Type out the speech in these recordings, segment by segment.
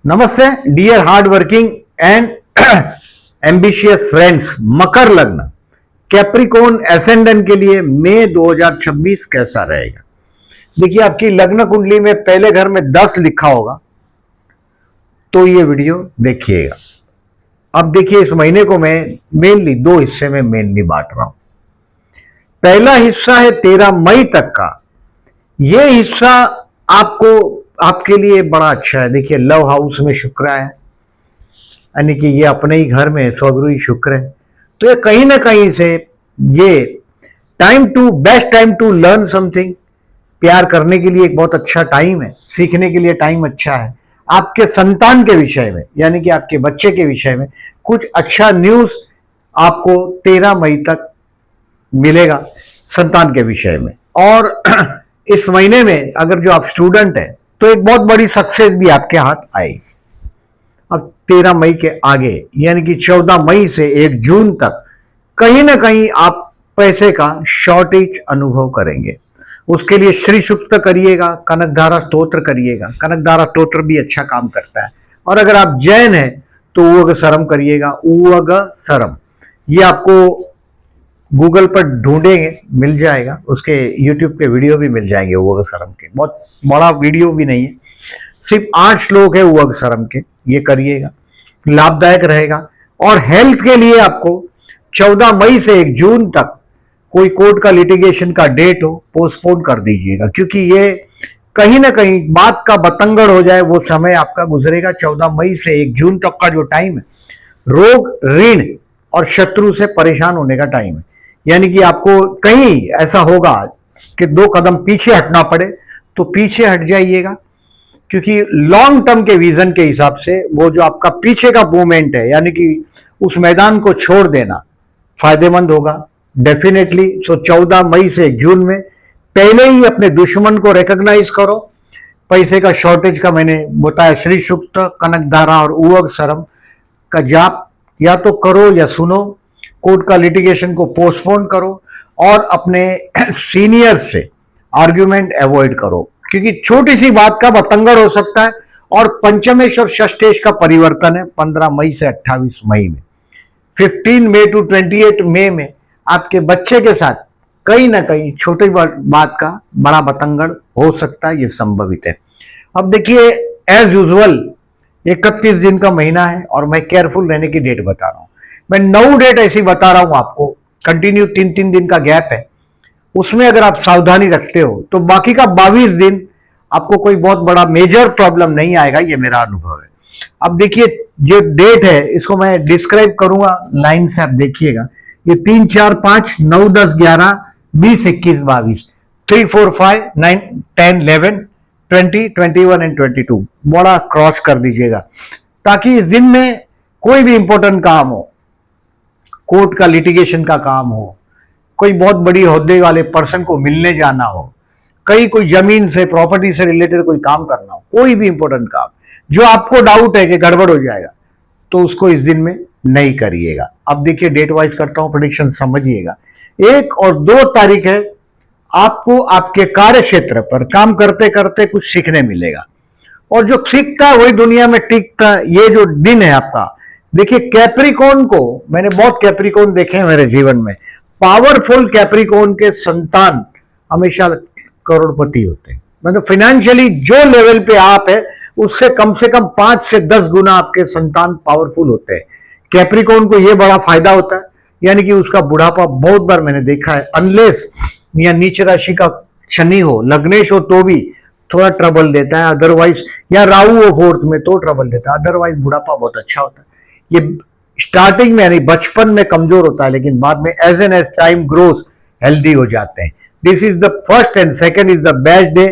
नमस्ते dear hard working and ambitious friends. मकर लग्न कैप्रिकॉर्न एसेंडेंट के लिए मई 2026 कैसा रहेगा? देखिए, आपकी लग्न कुंडली में पहले घर में 10 लिखा होगा तो ये वीडियो देखिएगा। अब देखिए, इस महीने को मैं मेनली 2 हिस्से में मेनली बांट रहा हूं। पहला हिस्सा है 13 मई तक का। यह हिस्सा आपके लिए बड़ा अच्छा है। देखिए, लव हाउस में शुक्र है, यानी कि ये अपने ही घर में स्वगुरु शुक्र है, तो ये कहीं ना कहीं से ये best time to learn something. प्यार करने के लिए एक बहुत अच्छा टाइम है, सीखने के लिए टाइम अच्छा है। आपके संतान के विषय में, यानी कि आपके बच्चे के विषय में कुछ अच्छा न्यूज आपको 13 मई तक मिलेगा संतान के विषय में। और इस महीने में अगर जो आप स्टूडेंट है तो एक बहुत बड़ी सक्सेस भी आपके हाथ आएगी। अब 13 मई के आगे, यानी कि 14 मई से 1 जून तक कहीं ना कहीं आप पैसे का शॉर्टेज अनुभव करेंगे। उसके लिए श्री सूक्त करिएगा, कनकधारा स्तोत्र करिएगा। कनकधारा स्तोत्र भी अच्छा काम करता है। और अगर आप जैन हैं तो उवग सरम करिएगा। उवग सरम ये आपको गूगल पर ढूंढेंगे मिल जाएगा, उसके यूट्यूब पे वीडियो भी मिल जाएंगे उवग सरम के। बहुत बड़ा वीडियो भी नहीं है, सिर्फ 8 श्लोक है उवग सरम के। ये करिएगा, लाभदायक रहेगा। और हेल्थ के लिए आपको 14 मई से 1 जून तक कोई कोर्ट का लिटिगेशन का डेट हो, पोस्टपोन कर दीजिएगा, क्योंकि ये कहीं ना कहीं बात का बतंगड़ हो जाए, वो समय आपका गुजरेगा। 14 मई से 1 जून तक का जो टाइम है, रोग, ऋण और शत्रु से परेशान होने का टाइम है। यानी कि आपको कहीं ऐसा होगा कि 2 कदम पीछे हटना पड़े तो पीछे हट जाइएगा, क्योंकि लॉन्ग टर्म के विजन के हिसाब से वो जो आपका पीछे का मूवमेंट है, यानी कि उस मैदान को छोड़ देना फायदेमंद होगा डेफिनेटली। सो 14 मई से 1 जून में पहले ही अपने दुश्मन को रिकॉग्नाइज करो। पैसे का शॉर्टेज का मैंने बताया, श्री सूक्त, कनकधारा और उवग सरम का जाप या तो करो या सुनो। कोर्ट का लिटिगेशन को पोस्टपोन करो और अपने सीनियर से आर्ग्यूमेंट अवॉइड करो, क्योंकि छोटी सी बात का बतंगड़ हो सकता है। और पंचमेश और षष्ठेश का परिवर्तन है 15 मई से 28 मई में। 15 मई टू 28 मई में आपके बच्चे के साथ कहीं ना कहीं छोटी बात का बड़ा बतंगड़ हो सकता है, ये संभवित है। अब देखिए, एज यूजुअल 31 दिन का महीना है और मैं केयरफुल रहने की डेट बता रहा हूं। मैं 9 डेट ऐसी बता रहा हूं आपको, कंटिन्यू 3-3 दिन का गैप है। उसमें अगर आप सावधानी रखते हो तो बाकी का 22 दिन आपको कोई बहुत बड़ा मेजर प्रॉब्लम नहीं आएगा, ये मेरा अनुभव है। अब देखिए, जो डेट है इसको मैं डिस्क्राइब करूंगा लाइन से, आप देखिएगा। ये 3, 4, 5, 9, 10, 11, 20, 21, 22, 3, 4, 5, 9, 10, 11, 20, 21 एंड 22 बड़ा क्रॉस कर दीजिएगा, ताकि इस दिन में कोई भी इंपॉर्टेंट काम हो, कोर्ट का लिटिगेशन का काम हो, कोई बहुत बड़ी ओहदे वाले पर्सन को मिलने जाना हो, कहीं कोई जमीन से, प्रॉपर्टी से रिलेटेड कोई काम करना हो, कोई भी इंपॉर्टेंट काम जो आपको डाउट है कि गड़बड़ हो जाएगा, तो उसको इस दिन में नहीं करिएगा। अब देखिए, डेट वाइज करता हूं प्रेडिक्शन, समझिएगा। 1 और 2 तारीख है, आपको आपके कार्य क्षेत्र पर काम करते करते कुछ सीखने मिलेगा, और जो सीखता है वही दुनिया में टिकता है। ये जो दिन है आपका, देखिए कैप्रिकॉर्न को, मैंने बहुत कैप्रिकॉर्न देखे हैं मेरे जीवन में। पावरफुल कैप्रिकॉर्न के संतान हमेशा करोड़पति होते हैं। मतलब फाइनेंशियली जो लेवल पे आप है उससे कम से कम 5 से 10 गुना आपके संतान पावरफुल होते हैं। कैप्रिकॉर्न को यह बड़ा फायदा होता है, यानी कि उसका बुढ़ापा बहुत बार मैंने देखा है, अनलेस या नीच राशि का शनि हो, लग्नेश हो तो भी थोड़ा ट्रबल देता है, अदरवाइज, या राहु हो 4th में तो ट्रबल देता है, अदरवाइज बुढ़ापा बहुत अच्छा होता है। ये स्टार्टिंग में यानी बचपन में कमजोर होता है, लेकिन बाद में as an as time grows healthy हो जाते हैं। This is the first and second is the best day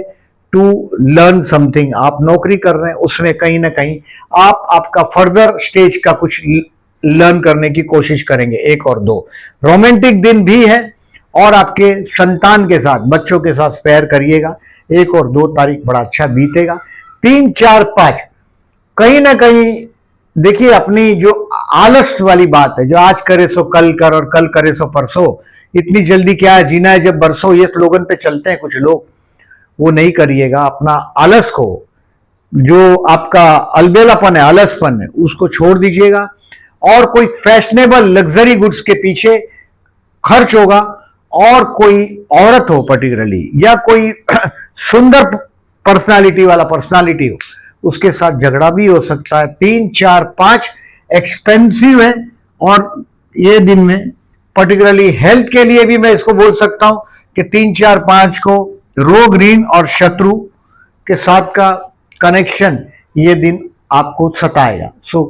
to learn something. आप नौकरी कर रहे हैं, उसमें कहीं ना कहीं आप आपका फर्दर स्टेज का कुछ लर्न करने की कोशिश करेंगे। 1 और 2 रोमांटिक दिन भी है, और आपके संतान के साथ, बच्चों के साथ स्पेयर करिएगा। 1 और 2 तारीख बड़ा अच्छा बीतेगा। 3, 4, 5 कहीं ना कहीं देखिए, अपनी जो आलस वाली बात है, जो आज करे सो कल कर और कल करे सो परसों, इतनी जल्दी क्या है, जीना है जब बरसों, ये स्लोगन पे चलते हैं कुछ लोग, वो नहीं करिएगा। अपना आलस को जो आपका अलबेलापन है, अलसपन है, उसको छोड़ दीजिएगा और कोई फैशनेबल लग्जरी गुड्स के पीछे खर्च होगा। और कोई औरत हो पर्टिकुलरली या कोई सुंदर पर्सनालिटी वाला पर्सनालिटी हो, उसके साथ झगड़ा भी हो सकता है। 3, 4, 5 एक्सपेंसिव है। और ये दिन में पर्टिकुलरली हेल्थ के लिए भी मैं इसको बोल सकता हूं कि 3, 4, 5 को रोग, ऋण और शत्रु के साथ का कनेक्शन ये दिन आपको सताएगा। सो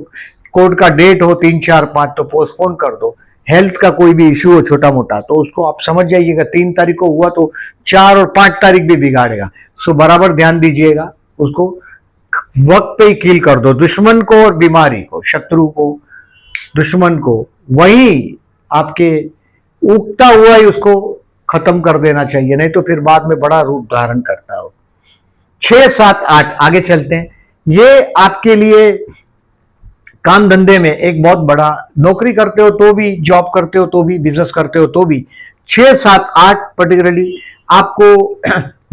कोर्ट का डेट हो 3, 4, 5 तो पोस्टपोन कर दो। हेल्थ का कोई भी इश्यू हो छोटा मोटा तो उसको आप समझ जाइएगा 3 तारीख को हुआ तो 4 और 5 तारीख भी बिगाड़ेगा। सो बराबर ध्यान दीजिएगा, उसको वक्त पे ही किल कर दो। दुश्मन को और बीमारी को, शत्रु को, दुश्मन को वही आपके उगता हुआ ही उसको खत्म कर देना चाहिए, नहीं तो फिर बाद में बड़ा रूप धारण करता हो। 6, 7, 8 आगे चलते हैं। ये आपके लिए काम धंधे में एक बहुत बड़ा, नौकरी करते हो तो भी, जॉब करते हो तो भी, बिजनेस करते हो तो भी 6, 7, 8 पर्टिकुलरली आपको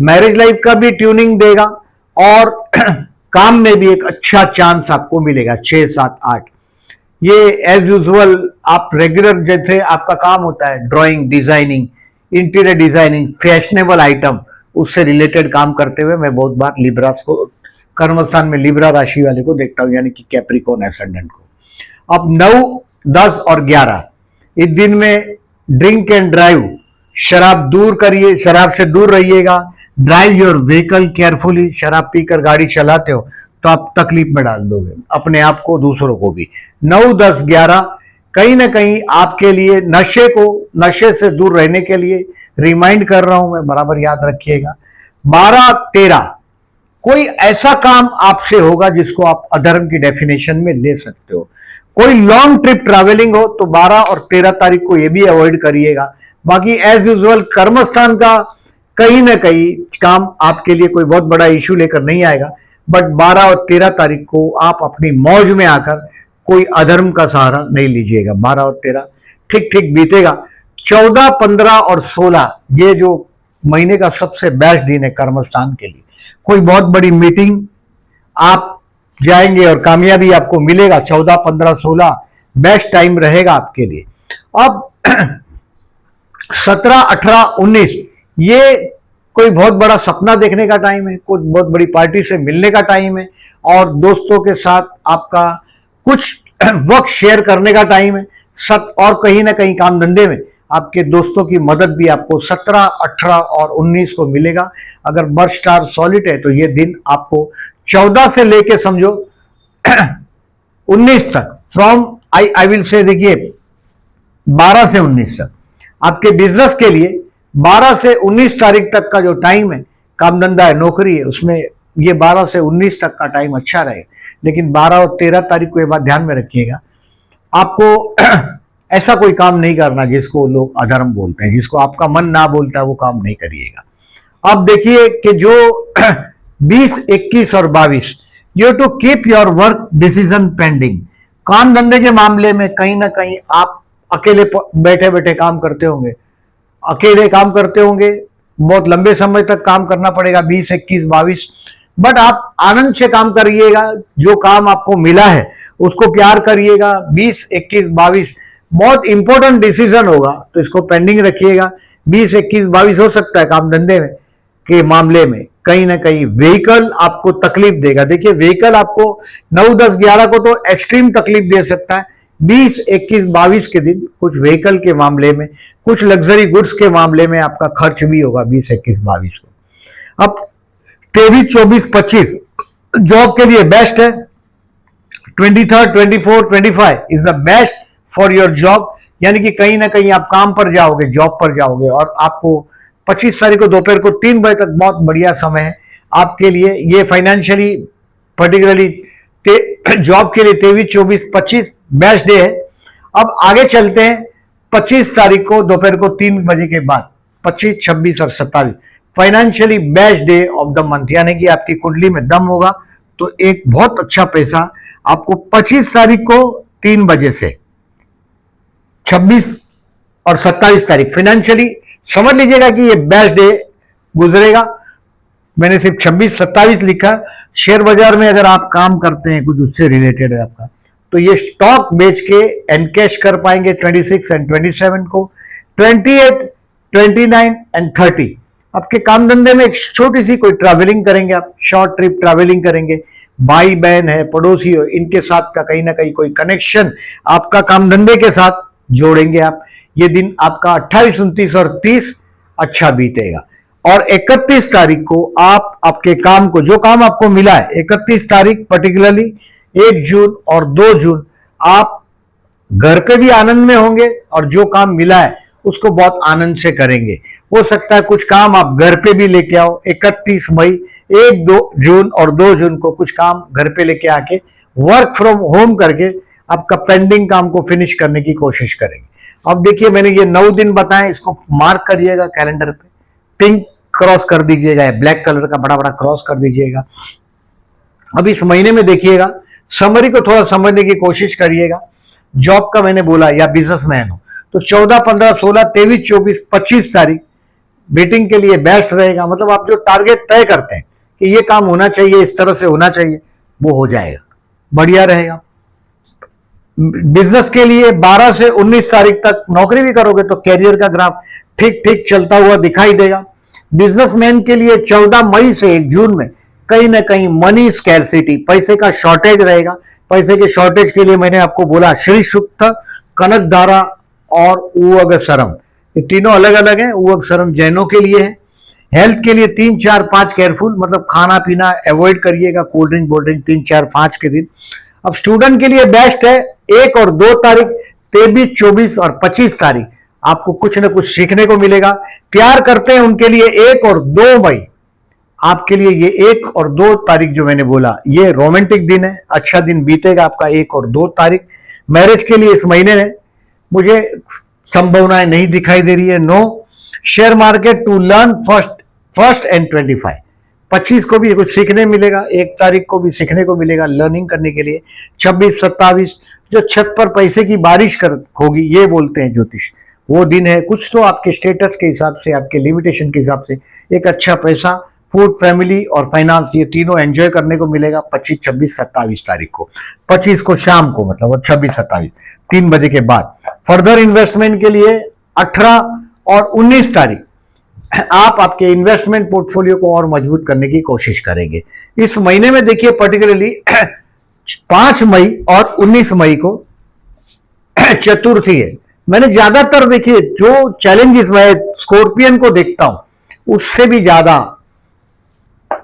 मैरिज लाइफ का भी ट्यूनिंग देगा और काम में भी एक अच्छा चांस आपको मिलेगा। 6, 7, 8 ये एज यूजुअल आप रेगुलर जैसे आपका काम होता है drawing, designing, interior designing, fashionable item, उससे रिलेटेड काम करते हुए मैं बहुत बार लिब्रास को, कर्मस्थान में लिब्रा राशि वाले को देखता हूं, यानी कि कैप्रिकॉर्न एसेंडेंट को। अब 9, 10 और 11 इस दिन में ड्रिंक एंड ड्राइव, शराब दूर करिए, शराब से दूर रहिएगा। Drive your vehicle carefully. शराब पीकर गाड़ी चलाते हो तो आप तकलीफ में डाल दोगे अपने आप को, दूसरों को भी। 9, 10, 11 कहीं ना कहीं आपके लिए नशे से दूर रहने के लिए रिमाइंड कर रहा हूं मैं, बराबर याद रखिएगा। 12, 13 कोई ऐसा काम आपसे होगा जिसको आप अधर्म की डेफिनेशन में ले सकते हो। कोई लॉन्ग ट्रिप ट्रैवलिंग हो तो 12 और 13 तारीख को ये भी अवॉइड करिएगा। बाकी एज यूजुअल कर्मस्थान का कहीं ना कहीं काम आपके लिए कोई बहुत बड़ा इश्यू लेकर नहीं आएगा, बट 12 और 13 तारीख को आप अपनी मौज में आकर कोई अधर्म का सहारा नहीं लीजिएगा। 12 और 13 ठीक ठीक बीतेगा। 14, 15 और 16 ये जो महीने का सबसे बेस्ट दिन है कर्मस्थान के लिए। कोई बहुत बड़ी मीटिंग आप जाएंगे और कामयाबी आपको मिलेगा। 14, 15, 16 बेस्ट टाइम रहेगा आपके लिए। अब 17, 18, 19 ये कोई बहुत बड़ा सपना देखने का टाइम है, कोई बहुत बड़ी पार्टी से मिलने का टाइम है और दोस्तों के साथ आपका कुछ वक्त शेयर करने का टाइम है। और कहीं ना कहीं काम धंधे में आपके दोस्तों की मदद भी आपको 17, 18 और 19 को मिलेगा। अगर बर्थ स्टार सॉलिड है तो ये दिन आपको 14 से लेके समझो 19 तक, फ्रॉम आई विल से, देखिए 12 से 19 तक आपके बिजनेस के लिए 12 से 19 तारीख तक का जो टाइम है, काम धंधा है, नौकरी है, उसमें ये 12 से 19 तक का टाइम अच्छा रहेगा। लेकिन 12 और 13 तारीख को ये बात ध्यान में रखिएगा, आपको ऐसा कोई काम नहीं करना जिसको लोग अधर्म बोलते हैं, जिसको आपका मन ना बोलता है वो काम नहीं करिएगा। अब देखिए कि जो 20, 21 और 22 you to keep your work decision pending. काम धंधे के मामले में कहीं ना कहीं आप अकेले बैठे बैठे काम करते होंगे, बहुत लंबे समय तक काम करना पड़ेगा 20, 21, 22, बट आप आनंद से काम करिएगा। जो काम आपको मिला है उसको प्यार करिएगा। 20, 21, 22 बहुत इंपॉर्टेंट डिसीजन होगा तो इसको पेंडिंग रखिएगा। 20, 21, 22 हो सकता है काम धंधे में के मामले में कहीं ना कहीं व्हीकल आपको तकलीफ देगा। देखिए व्हीकल आपको 9, 10, 11 को तो एक्सट्रीम तकलीफ दे सकता है। 20, 21, 22 के दिन कुछ व्हीकल के मामले में, कुछ लग्जरी गुड्स के मामले में आपका खर्च भी होगा 20, 21, 22 को। अब 23, 24, 25 जॉब के लिए बेस्ट है। 23, 24, 25 is the best for your job, यानी कि कहीं ना कहीं आप काम पर जाओगे, जॉब पर जाओगे और आपको 25 तारीख को दोपहर को 3 बजे तक बहुत बढ़िया समय है आपके लिए। ये फाइनेंशियली पर्टिकुलरली जॉब के लिए 23, 24, 25 बेस्ट डे है। अब आगे चलते हैं 25 तारीख को दोपहर को 3 बजे के बाद 25, 26 और 27 financially best day of the month, यानी कि आपकी कुंडली में दम होगा तो एक बहुत अच्छा पैसा आपको 25 तारीख को 3 बजे से 26 और 27 तारीख फाइनेंशियली समझ लीजिएगा कि ये बेस्ट डे गुजरेगा। मैंने सिर्फ 26, 27 लिखा शेयर बाजार में अगर आप काम करते हैं, कुछ उससे रिलेटेड है आपका, तो ये स्टॉक बेच के एनकैश कर पाएंगे 26 एंड 27 को, 28, 29 एंड 30। आपके काम धंधे में एक छोटी सी कोई ट्रैवलिंग करेंगे, आप शॉर्ट ट्रिप ट्रैवलिंग करेंगे, भाई बहन है, पड़ोसी हो, इनके साथ का कहीं ना कहीं कोई कनेक्शन आपका काम धंधे के साथ जोड़ेंगे आप। ये दिन आपका 28, 29 और 30 अच्छा बीतेगा। और 31 तारीख को आप आपके काम को, जो काम आपको मिला है 31 तारीख पर्टिकुलरली 1 जून और 2 जून आप घर पे भी आनंद में होंगे और जो काम मिला है उसको बहुत आनंद से करेंगे। हो सकता है कुछ काम आप घर पे भी लेके आओ 31 मई, 1 2 जून और 2 जून को कुछ काम घर पे लेके आके वर्क फ्रॉम होम करके आपका पेंडिंग काम को फिनिश करने की कोशिश करेंगे। अब देखिए, मैंने ये 9 दिन बताए, इसको मार्क करिएगा कैलेंडर पे, पिंक क्रॉस कर दीजिएगा, ब्लैक कलर का बड़ा बड़ा क्रॉस कर दीजिएगा। अब इस महीने में देखिएगा, समरी को थोड़ा समझने की कोशिश करिएगा। जॉब का मैंने बोला या बिजनेसमैन हो तो 14, 15, 16, 23, 24, 25 तारीख मीटिंग के लिए बेस्ट रहेगा। मतलब आप जो टारगेट तय करते हैं कि ये काम होना चाहिए, इस तरह से होना चाहिए, वो हो जाएगा, बढ़िया रहेगा। बिजनेस के लिए 12 से 19 तारीख तक नौकरी भी करोगे तो कैरियर का ग्राफ ठीक ठीक चलता हुआ दिखाई देगा। बिजनेसमैन के लिए 14 मई से 1 जून में कहीं ना कहीं मनी स्कैरसिटी, पैसे का शॉर्टेज रहेगा। पैसे के शॉर्टेज के लिए मैंने आपको बोला श्री सूक्त, कनकधारा और उवगसरम, ये तीनों अलग अलग हैं। उवगसरम जैनों के लिए है। हेल्थ के लिए 3, 4, 5 केयरफुल, मतलब खाना पीना अवॉइड करिएगा, कोल्ड ड्रिंक बोल्ड ड्रिंक 3, 4, 5 के दिन। अब स्टूडेंट के लिए बेस्ट है 1 और 2 तारीख, 23, 24 और 25 तारीख आपको कुछ ना कुछ सीखने को मिलेगा। प्यार करते हैं उनके लिए 1 और 2 मई आपके लिए, ये 1 और 2 तारीख जो मैंने बोला ये रोमांटिक दिन है, अच्छा दिन बीतेगा आपका 1 और 2 तारीख। मैरिज के लिए इस महीने में मुझे संभावनाएं नहीं दिखाई दे रही है, no. Share market to learn first and 25 को भी कुछ सीखने मिलेगा, 1 तारीख को भी सीखने को मिलेगा लर्निंग करने के लिए। 26, 27 जो छत पर पैसे की बारिश होगी ये बोलते हैं ज्योतिष, वो दिन है। कुछ तो आपके स्टेटस के हिसाब से, आपके लिमिटेशन के हिसाब से एक अच्छा पैसा, फूड, फैमिली और फाइनेंस, ये तीनों एंजॉय करने को मिलेगा 25, 26, 27 तारीख को। 25 को शाम को, मतलब, और 26, 27 3 बजे के बाद। फर्दर इन्वेस्टमेंट के लिए 18 और 19 तारीख आप आपके इन्वेस्टमेंट पोर्टफोलियो को और मजबूत करने की कोशिश करेंगे। इस महीने में देखिए पर्टिकुलरली 5 मई और 19 मई को चतुर्थी है। मैंने ज्यादातर देखिए जो चैलेंजेस मैं स्कॉर्पियन को देखता हूं उससे भी ज्यादा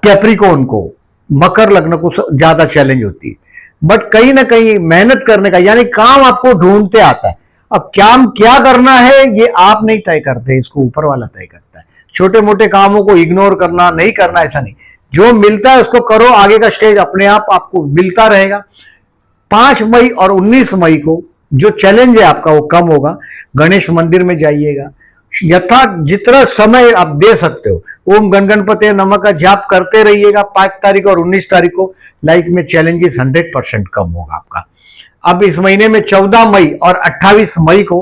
कैप्रिकॉर्न को, मकर लग्न को ज्यादा चैलेंज होती है। बट कहीं ना कहीं मेहनत करने का, यानी काम आपको ढूंढते आता है। अब काम क्या करना है ये आप नहीं तय करते, इसको ऊपर वाला तय करता है। छोटे मोटे कामों को इग्नोर करना, नहीं करना, ऐसा नहीं, जो मिलता है उसको करो, आगे का स्टेज अपने आप आपको मिलता रहेगा। 5 मई और 19 मई को जो चैलेंज है आपका वो कम होगा। गणेश मंदिर में जाइएगा, यथा जितना समय आप दे सकते हो ओम गण गणपति नमः का जाप करते रहिएगा। 5 तारीख और 19 तारीख को लाइफ में चैलेंजेस 100% कम होगा आपका। अब इस महीने में 14 मई और 28 मई को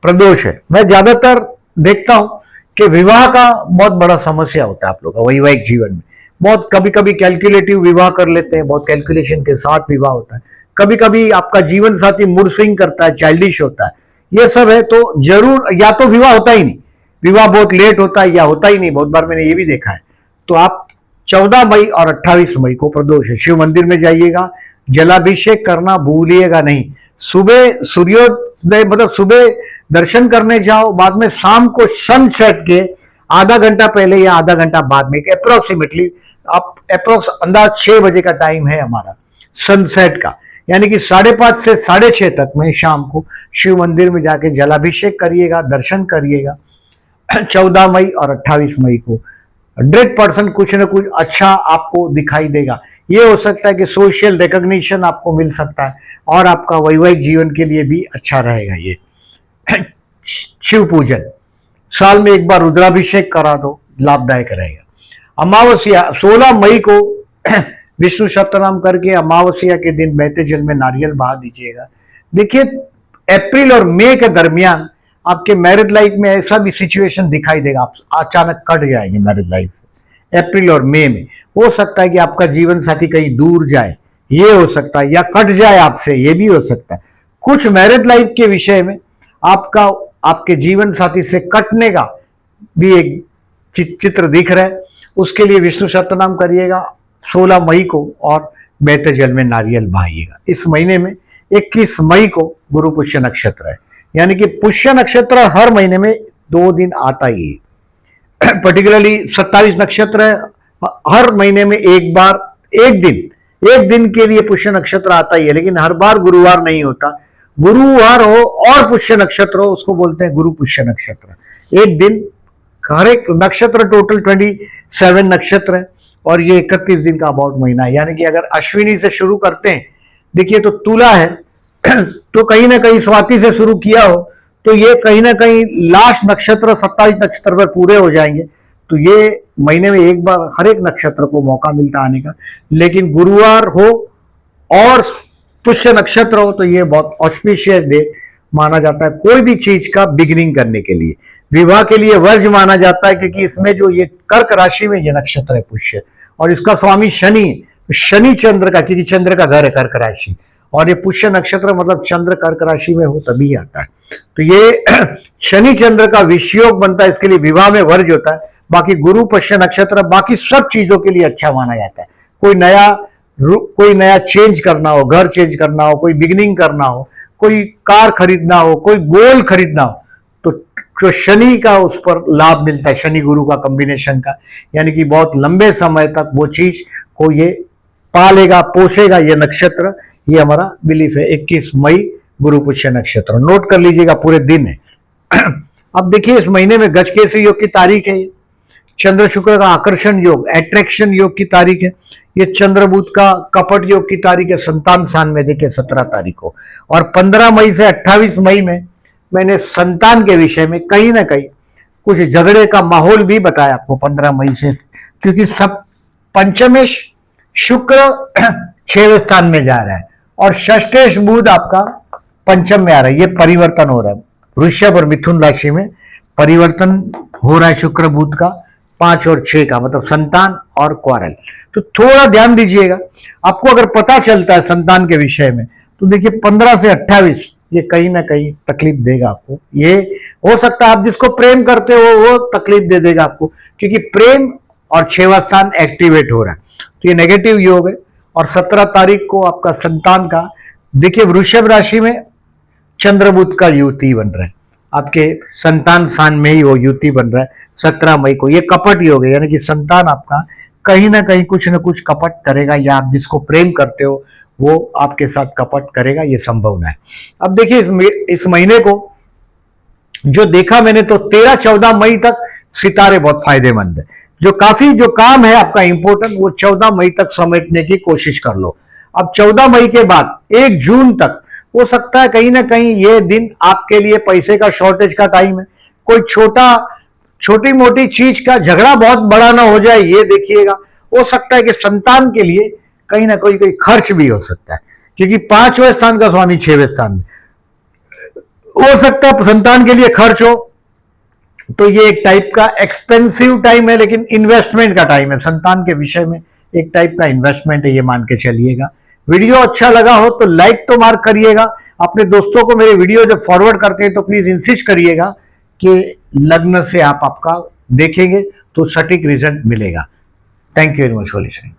प्रदोष है। मैं ज्यादातर देखता हूं कि विवाह का बहुत बड़ा समस्या होता है आप लोग का वैवाहिक जीवन में। बहुत कभी कभी कैलकुलेटिव विवाह कर लेते हैं, बहुत कैलकुलेशन के साथ विवाह होता है। कभी कभी आपका जीवन साथी मूड स्विंग करता है, चाइल्डिश होता है, ये सब है। तो जरूर, या तो विवाह होता ही नहीं, विवाह बहुत लेट होता है, या होता ही नहीं, बहुत बार मैंने ये भी देखा है। तो आप 14 मई और 28 मई को प्रदोष है, शिव मंदिर में जाइएगा, जलाभिषेक करना भूलिएगा नहीं। सुबह सूर्योदय, मतलब सुबह दर्शन करने जाओ, बाद में शाम को सनसेट के आधा घंटा पहले या आधा घंटा बाद में, अप्रोक्सीमेटली आप अप्रोक्स अंदाज 6 बजे का टाइम है हमारा सनसेट का, यानी कि 5:30 से 6:30 तक में शाम को शिव मंदिर में जाके जलाभिषेक करिएगा, दर्शन करिएगा। 14 मई और 28 मई को 100% कुछ न कुछ अच्छा आपको दिखाई देगा। ये हो सकता है कि सोशल रिकॉग्निशन आपको मिल सकता है और आपका वैवाहिक जीवन के लिए भी अच्छा रहेगा। ये शिव पूजन, साल में एक बार रुद्राभिषेक करा दो, लाभदायक रहेगा। अमावस्या 16 मई को विष्णु सप्तनाम करके अमावस्या के दिन बहते जल में नारियल बहा दीजिएगा। देखिए अप्रैल और मई के दरमियान आपके मैरिड लाइफ में ऐसा भी सिचुएशन दिखाई देगा, आप अचानक कट जाएंगे मैरिड लाइफ से अप्रैल और मई में। हो सकता है कि आपका जीवन साथी कहीं दूर जाए, ये हो सकता है, या कट जाए आपसे, ये भी हो सकता है। कुछ मैरिज लाइफ के विषय में आपका आपके जीवन साथी से कटने का भी एक चित्र दिख रहा है। उसके लिए विष्णु सहस्त्रनाम करिएगा 16 मई को और बहते जल में नारियल बहाइएगा। इस महीने में 21 मई को गुरु पुष्य नक्षत्र है, यानी कि पुष्य नक्षत्र हर महीने में 2 दिन आता ही है। पर्टिकुलरली 27 नक्षत्र है, हर महीने में एक बार एक दिन के लिए पुष्य नक्षत्र आता ही है, लेकिन हर बार गुरुवार नहीं होता। गुरुवार हो और पुष्य नक्षत्र हो, उसको बोलते हैं गुरु पुष्य नक्षत्र। एक दिन, हर एक नक्षत्र टोटल 27 नक्षत्र है और ये 31 दिन का अबाउट महीना है। यानी कि अगर अश्विनी से शुरू करते हैं, देखिए तो तुला है तो कहीं ना कहीं स्वाति से शुरू किया हो तो ये कहीं ना कहीं लास्ट नक्षत्र 27 नक्षत्र पर पूरे हो जाएंगे। तो ये महीने में एक बार हर एक नक्षत्र को मौका मिलता आने का, लेकिन गुरुवार हो और पुष्य नक्षत्र हो तो ये बहुत ऑस्पिशियस डे माना जाता है कोई भी चीज का बिगिनिंग करने के लिए। विवाह के लिए वर्ज माना जाता है, क्योंकि इसमें जो ये कर्क राशि में ये नक्षत्र है पुष्य, और इसका स्वामी शनि चंद्र का, क्योंकि चंद्र का घर है कर्क राशि, और ये पुष्य नक्षत्र मतलब चंद्र कर्क राशि में हो तभी आता है। तो ये शनि चंद्र का विषयोग बनता है, इसके लिए विवाह में वर्ज होता है। बाकी गुरु पुष्य नक्षत्र बाकी सब चीजों के लिए अच्छा माना जाता है। कोई नया चेंज करना हो, घर चेंज करना हो, कोई बिगिनिंग करना हो, कोई कार खरीदना हो, कोई गोल्ड खरीदना हो, तो शनि का उस पर लाभ मिलता है, शनि गुरु का कॉम्बिनेशन का, यानी कि बहुत लंबे समय तक वो चीज को ये पालेगा, पोषेगा ये नक्षत्र। ये हमारा बिलीफ है। 21 मई गुरु पुष्य नक्षत्र, नोट कर लीजिएगा, पूरे दिन है। अब देखिए इस महीने में गजकेसरी योग की तारीख है, चंद्र शुक्र का आकर्षण योग, एट्रैक्शन योग की तारीख है। ये चंद्र बुध का कपट योग की तारीख है, संतान स्थान में देखिए 17 तारीख को। और 15 मई से 28 मई में मैंने संतान के विषय में कहीं ना कहीं कुछ झगड़े का माहौल भी बताया आपको 15 मई से, क्योंकि सब पंचमेश शुक्र 6वें स्थान में जा रहा है और षष्ठेश बुध आपका पंचम में आ रहा है। ये परिवर्तन हो रहा है, वृषभ और मिथुन राशि में परिवर्तन हो रहा है शुक्र बुध का 5 और 6 का, मतलब संतान और क्वारल। तो थोड़ा ध्यान दीजिएगा। आपको अगर पता चलता है संतान के विषय में तो देखिए 15 से 28 ये कहीं ना कहीं तकलीफ देगा आपको। ये हो सकता है आप जिसको प्रेम करते हो वो तकलीफ दे देगा आपको, क्योंकि प्रेम और 6वां स्थान एक्टिवेट हो रहा है, तो ये नेगेटिव योग है। और 17 तारीख को आपका संतान का देखिए वृषभ राशि में चंद्र बुध का युति बन रहा है, आपके संतान स्थान में ही वो युति बन रहा है 17 मई को। ये कपट योग है, यानी कि संतान आपका कहीं ना कहीं कुछ ना कुछ कपट करेगा, या आप जिसको प्रेम करते हो वो आपके साथ कपट करेगा, ये संभावना है। अब देखिए इस महीने को जो देखा मैंने तो 13-14 मई तक सितारे बहुत फायदेमंद है। जो काम है आपका इंपॉर्टेंट वो 14 मई तक समेटने की कोशिश कर लो। अब 14 मई के बाद 1 जून तक हो सकता है कहीं ना कहीं ये दिन आपके लिए पैसे का शॉर्टेज का टाइम है। कोई छोटी मोटी चीज का झगड़ा बहुत बड़ा ना हो जाए, ये देखिएगा। हो सकता है कि संतान के लिए कहीं ना कोई खर्च भी हो सकता है, क्योंकि 5वें स्थान का स्वामी 6वें स्थान में, हो सकता है संतान के लिए खर्च हो। तो ये एक टाइप का एक्सपेंसिव टाइम है, लेकिन इन्वेस्टमेंट का टाइम है। संतान के विषय में एक टाइप का इन्वेस्टमेंट है, ये मान के चलिएगा। वीडियो अच्छा लगा हो तो लाइक तो मार्क करिएगा। अपने दोस्तों को मेरे वीडियो जब फॉरवर्ड करते हैं तो प्लीज इंसिस्ट करिएगा कि लग्न से आपका देखेंगे तो सटीक रिजल्ट मिलेगा। Thank you very much for listening.